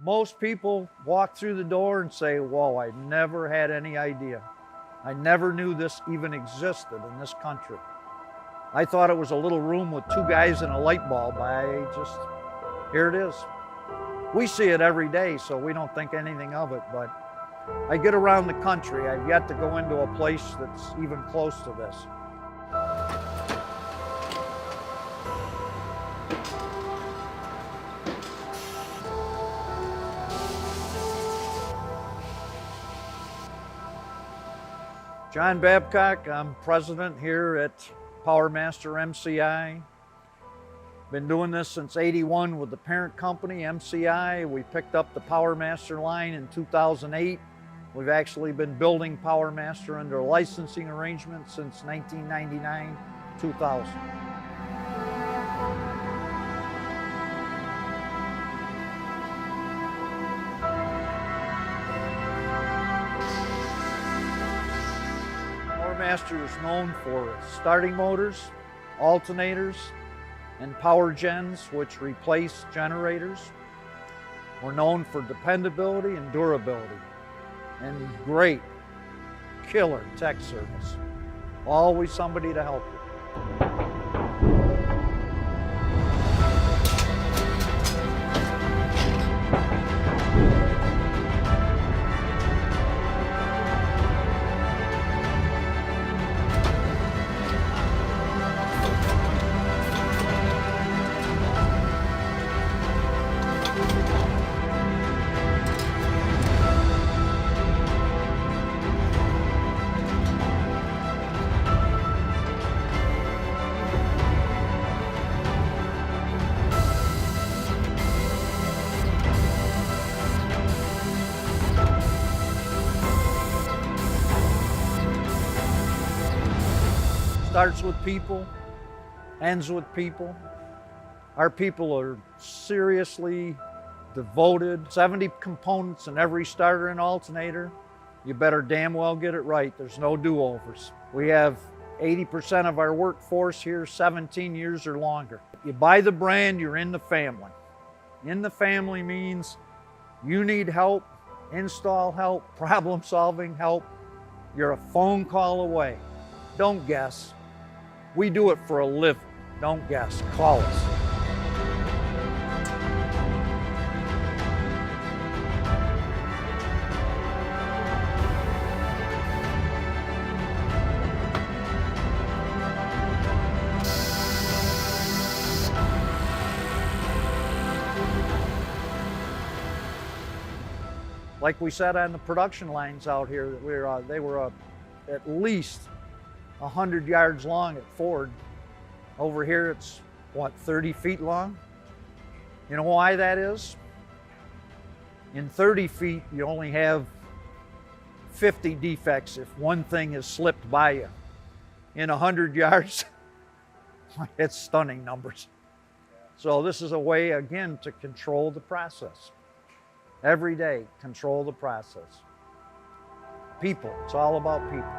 Most people walk through the door and say, whoa, I never had any idea. I never knew this even existed in this country. I thought it was a little room with two guys and a light bulb. Here it is. We see it every day, so we don't think anything of it, but I get around the country. I've yet to go into a place that's even close to this. John Babcock, I'm president here at Powermaster MCI. Been doing this since '81 with the parent company, MCI. We picked up the Powermaster line in 2008. We've actually been building Powermaster under a licensing arrangement since 1999, 2000. Powermaster is known for its starting motors, alternators, and power gens, which replace generators. We're known for dependability and durability, and great, killer tech service. Always somebody to help you. Starts with people, ends with people. Our people are seriously devoted. 70 components in every starter and alternator. You better damn well get it right. There's no do-overs. We have 80% of our workforce here 17 years or longer. You buy the brand, you're in the family. In the family means you need help, install help, problem-solving help. You're a phone call away. Don't guess. We do it for a living. Don't guess. Call us. Like we said on the production lines out here, they were at least 100 yards long at Ford. Over here it's, what, 30 feet long? You know why that is? In 30 feet, you only have 50 defects if one thing has slipped by you. In 100 yards, it's stunning numbers. So this is a way, again, to control the process. Every day, control the process. People, it's all about people.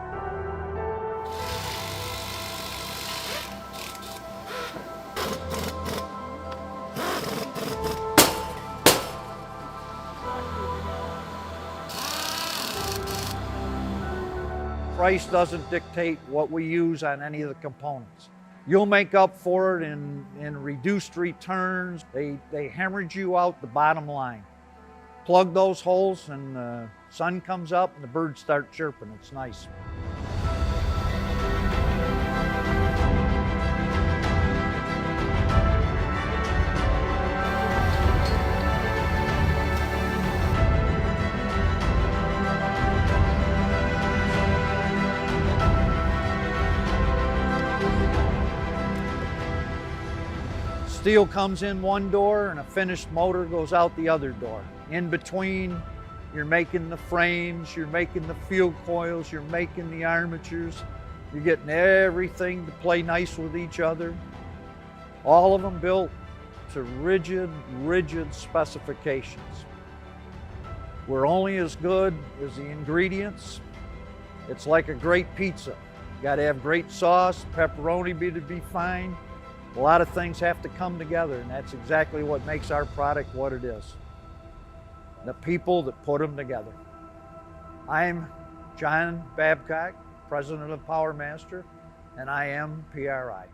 Price doesn't dictate what we use on any of the components. You'll make up for it in reduced returns. They hemorrhage you out the bottom line. Plug those holes and the sun comes up and the birds start chirping. It's nice. Steel comes in one door and a finished motor goes out the other door. In between, you're making the frames, you're making the field coils, you're making the armatures, you're getting everything to play nice with each other. All of them built to rigid specifications. We're only as good as the ingredients. It's like a great pizza. You gotta have great sauce, pepperoni to be fine. A lot of things have to come together, and that's exactly what makes our product what it is. the people that put them together. I'm John Babcock, president of Powermaster, and I am PRI.